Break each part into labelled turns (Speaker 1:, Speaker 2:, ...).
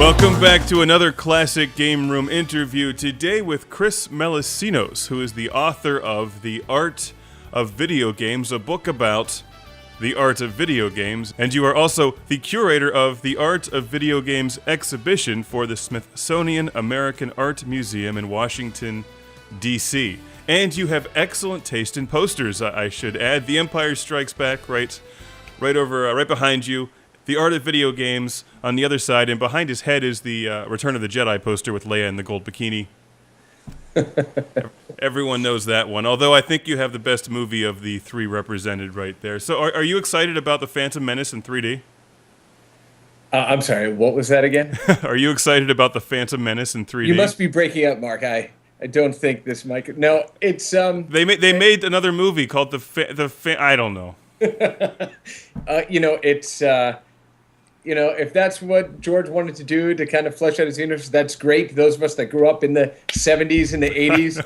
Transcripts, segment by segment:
Speaker 1: Welcome back to another Classic Game Room interview, today with Chris Melisinos, who is the author of The Art of Video Games, a book about the art of video games, and you are also the curator of the Art of Video Games exhibition for the Smithsonian American Art Museum in Washington, D.C. And you have excellent taste in posters, I should add. The Empire Strikes Back right behind you. The Art of Video Games on the other side, and behind his head is the Return of the Jedi poster with Leia in the gold bikini. Everyone knows that one, although I think you have the best movie of the three represented right there. So are you excited about The Phantom Menace in 3D?
Speaker 2: I'm sorry, what was that again?
Speaker 1: Are you excited about The Phantom Menace in 3D?
Speaker 2: You must be breaking up, Mark. I don't think this mic... No, it's...
Speaker 1: They made another movie called I don't know.
Speaker 2: It's... if that's what George wanted to do to kind of flesh out his universe, that's great. Those of us that grew up in the 70s and the 80s,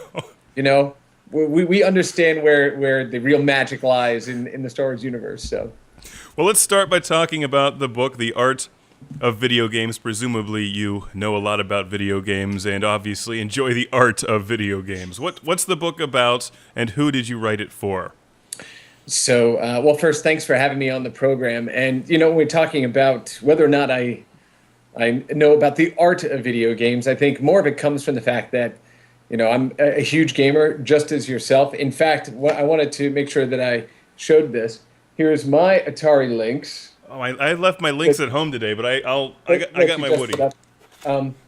Speaker 2: we understand where the real magic lies in the Star Wars universe. So,
Speaker 1: well, let's start by talking about the book, The Art of Video Games. Presumably you know a lot about video games and obviously enjoy the art of video games. What's the book about, and who did you write it for?
Speaker 2: So, well, first, thanks for having me on the program. And, when we're talking about whether or not I know about the art of video games, I think more of it comes from the fact that, I'm a huge gamer, just as yourself. In fact, I wanted to make sure that I showed this. Here's my Atari Lynx.
Speaker 1: Oh, I left my Lynx at home today, but I got my Woody.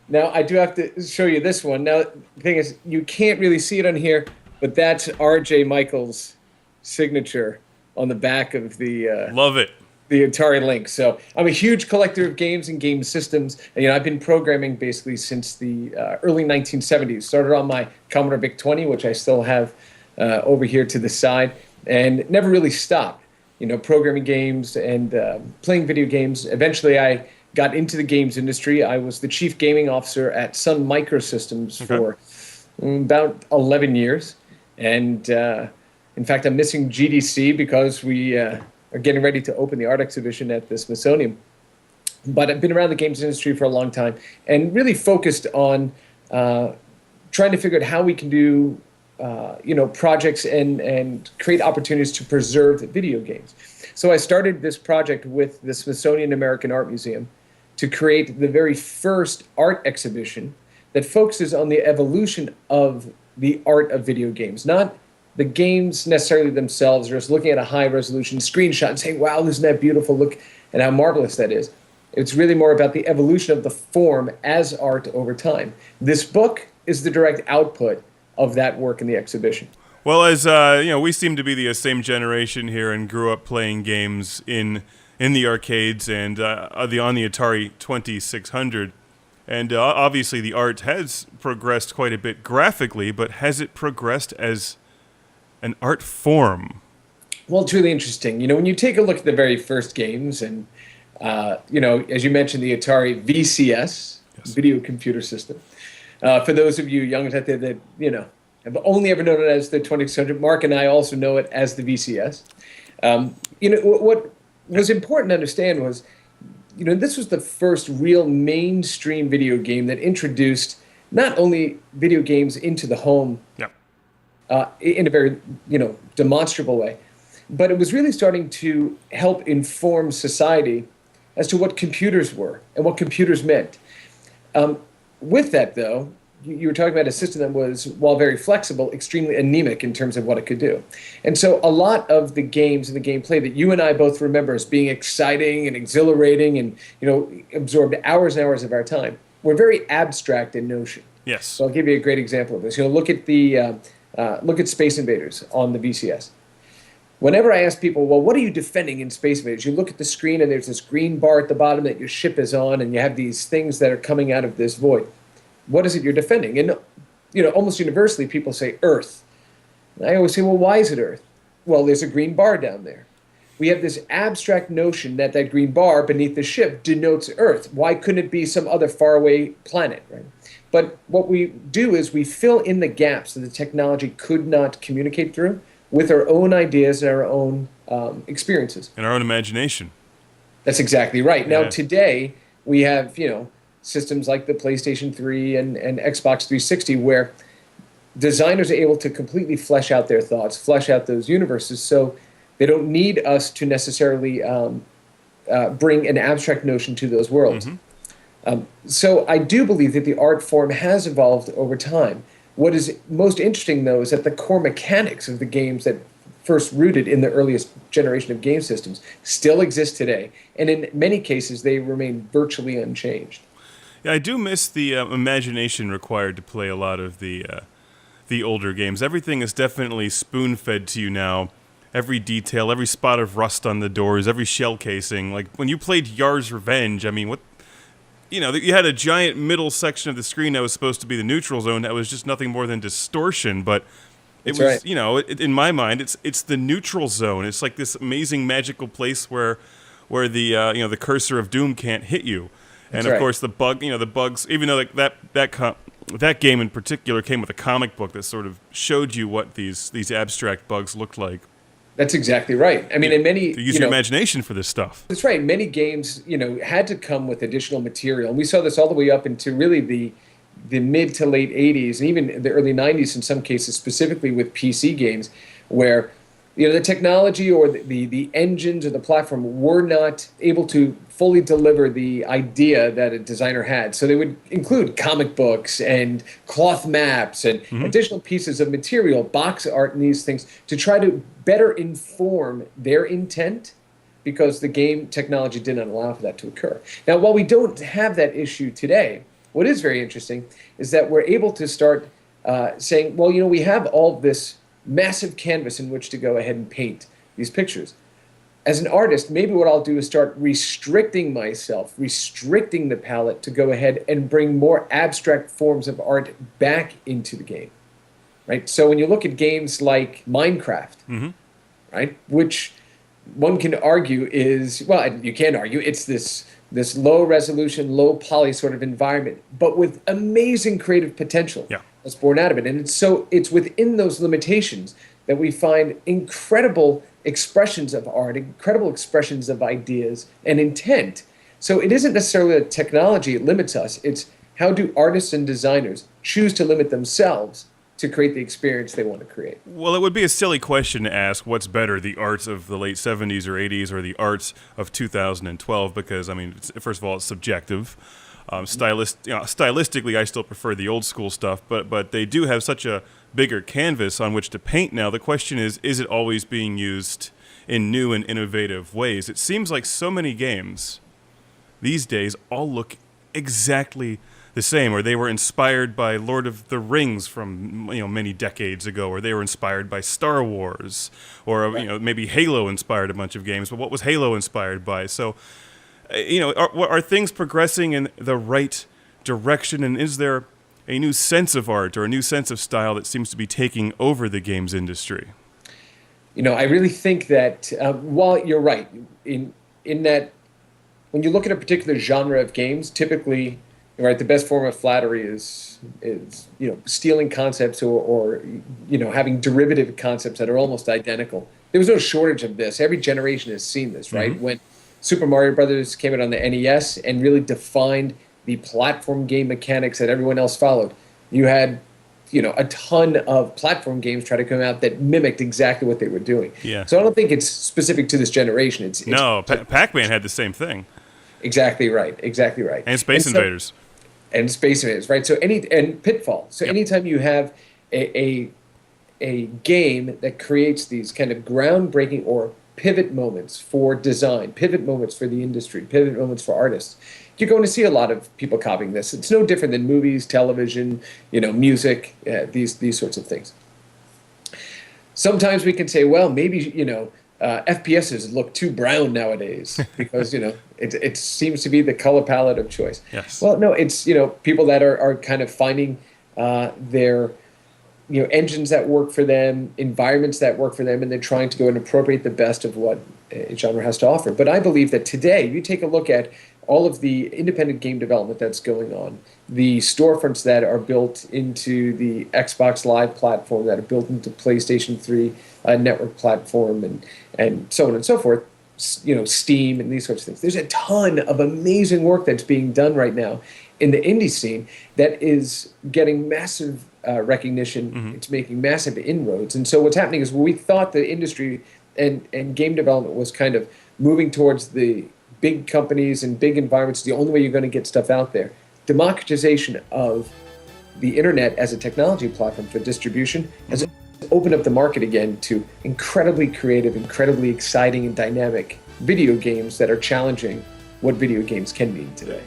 Speaker 2: Now, I do have to show you this one. Now, the thing is, you can't really see it on here, but that's R.J. Michael's signature on the back of the
Speaker 1: love it,
Speaker 2: the Atari Lynx. So I'm a huge collector of games and game systems, and I've been programming basically since the early 1970s. Started on my Commodore VIC-20, which I still have over here to the side, and never really stopped. Programming games and playing video games. Eventually, I got into the games industry. I was the chief gaming officer at Sun Microsystems for about 11 years, and in fact, I'm missing GDC because we are getting ready to open the art exhibition at the Smithsonian. But I've been around the games industry for a long time and really focused on trying to figure out how we can do projects and create opportunities to preserve video games. So I started this project with the Smithsonian American Art Museum to create the very first art exhibition that focuses on the evolution of the art of video games, not the games necessarily themselves, or just looking at a high-resolution screenshot and saying, wow, isn't that beautiful, look at how marvelous that is. It's really more about the evolution of the form as art over time. This book is the direct output of that work in the exhibition.
Speaker 1: Well, as we seem to be the same generation here and grew up playing games in the arcades and on the Atari 2600. And obviously the art has progressed quite a bit graphically, but has it progressed as an art form?
Speaker 2: Well, it's really interesting. When you take a look at the very first games, and as you mentioned, the Atari VCS, yes, video computer system. For those of you young out there that have only ever known it as the 2600, Mark and I also know it as the VCS. What was important to understand was, this was the first real mainstream video game that introduced not only video games into the home.
Speaker 1: Yep.
Speaker 2: In a very, demonstrable way. But it was really starting to help inform society as to what computers were and what computers meant. With that, though, you were talking about a system that was, while very flexible, extremely anemic in terms of what it could do. And so a lot of the games and the gameplay that you and I both remember as being exciting and exhilarating and, absorbed hours and hours of our time were very abstract in notion.
Speaker 1: Yes.
Speaker 2: So I'll give you a great example of this. Look at Space Invaders on the VCS. Whenever I ask people, well, what are you defending in Space Invaders? You look at the screen and there's this green bar at the bottom that your ship is on, and you have these things that are coming out of this void. What is it you're defending? And, almost universally people say Earth. And I always say, well, why is it Earth? Well, there's a green bar down there. We have this abstract notion that green bar beneath the ship denotes Earth. Why couldn't it be some other faraway planet, right? But what we do is we fill in the gaps that the technology could not communicate through with our own ideas and our own experiences.
Speaker 1: And our own imagination.
Speaker 2: That's exactly right.
Speaker 1: Yeah.
Speaker 2: Now, today, we have, systems like the PlayStation 3 and Xbox 360, where designers are able to completely flesh out their thoughts, flesh out those universes, so they don't need us to necessarily bring an abstract notion to those worlds. So I do believe that the art form has evolved over time. What is most interesting, though, is that the core mechanics of the games that first rooted in the earliest generation of game systems still exist today, and in many cases they remain virtually unchanged.
Speaker 1: Yeah, I do miss the imagination required to play a lot of the older games. Everything is definitely spoon-fed to you now. Every detail, every spot of rust on the doors, every shell casing. Like when you played Yar's Revenge, I mean, what? You know, you had a giant middle section of the screen that was supposed to be the neutral zone that was just nothing more than distortion, but it
Speaker 2: That's
Speaker 1: was,
Speaker 2: right.
Speaker 1: you know, in my mind, it's the neutral zone. It's like this amazing magical place where the the cursor of doom can't hit you. And
Speaker 2: That's
Speaker 1: of
Speaker 2: right.
Speaker 1: course the bugs, even though like that game in particular came with a comic book that sort of showed you what these abstract bugs looked like.
Speaker 2: That's exactly right. I mean, in many,
Speaker 1: To use your imagination for this stuff.
Speaker 2: that's right. Many games, had to come with additional material, and we saw this all the way up into really the mid to late '80s, and even the early '90s in some cases, specifically with PC games, where the technology or the engines or the platform were not able to fully deliver the idea that a designer had. So they would include comic books and cloth maps and additional pieces of material, box art, and these things to try to better inform their intent, because the game technology did not allow for that to occur. Now, while we don't have that issue today, what is very interesting is that we're able to start saying, well, we have all this massive canvas in which to go ahead and paint these pictures. As an artist, maybe what I'll do is start restricting myself, restricting the palette to go ahead and bring more abstract forms of art back into the game, right? So when you look at games like Minecraft, right, which one can argue is, well, you can't argue, it's this low resolution, low poly sort of environment, but with amazing creative potential.
Speaker 1: Yeah.
Speaker 2: That's born out of it. And it's within those limitations that we find incredible expressions of art, incredible expressions of ideas and intent. So it isn't necessarily that technology limits us, it's how do artists and designers choose to limit themselves to create the experience they want to create.
Speaker 1: Well, it would be a silly question to ask what's better, the arts of the late 70s or 80s or the arts of 2012, because, I mean, first of all, it's subjective. Stylistically, I still prefer the old school stuff, but they do have such a bigger canvas on which to paint now. The question is it always being used in new and innovative ways? It seems like so many games these days all look exactly the same, or they were inspired by Lord of the Rings from many decades ago, or they were inspired by Star Wars, or maybe Halo inspired a bunch of games. But what was Halo inspired by? So, are things progressing in the right direction, and is there a new sense of art or a new sense of style that seems to be taking over the games industry?
Speaker 2: I really think that while you're right in that, when you look at a particular genre of games, typically, right, the best form of flattery is stealing concepts or having derivative concepts that are almost identical. There was no shortage of this. Every generation has seen this, right? When Super Mario Brothers came out on the NES and really defined the platform game mechanics that everyone else followed, you had a ton of platform games try to come out that mimicked exactly what they were doing.
Speaker 1: Yeah.
Speaker 2: So I don't think it's specific to this generation. It's
Speaker 1: Pac-Man had the same thing.
Speaker 2: Exactly right. Exactly right.
Speaker 1: And Space Invaders.
Speaker 2: And Space Invaders, right? So and Pitfall. So anytime you have a game that creates these kind of groundbreaking or pivot moments for design, pivot moments for the industry, pivot moments for artists, you're going to see a lot of people copying this. It's no different than movies, television, music, these sorts of things. Sometimes we can say, well, maybe FPSs look too brown nowadays because it seems to be the color palette of choice.
Speaker 1: Yes.
Speaker 2: Well, no, it's people that are kind of finding their engines that work for them, environments that work for them, and they're trying to go and appropriate the best of what a genre has to offer. But I believe that today, you take a look at all of the independent game development that's going on, the storefronts that are built into the Xbox Live platform, that are built into PlayStation 3 network platform, and so on and so forth, Steam and these sorts of things. There's a ton of amazing work that's being done right now in the indie scene that is getting massive recognition. It's making massive inroads. And so what's happening is we thought the industry and game development was kind of moving towards the big companies and big environments, the only way you're going to get stuff out there. Democratization of the internet as a technology platform for distribution has opened up the market again to incredibly creative, incredibly exciting and dynamic video games that are challenging what video games can mean today.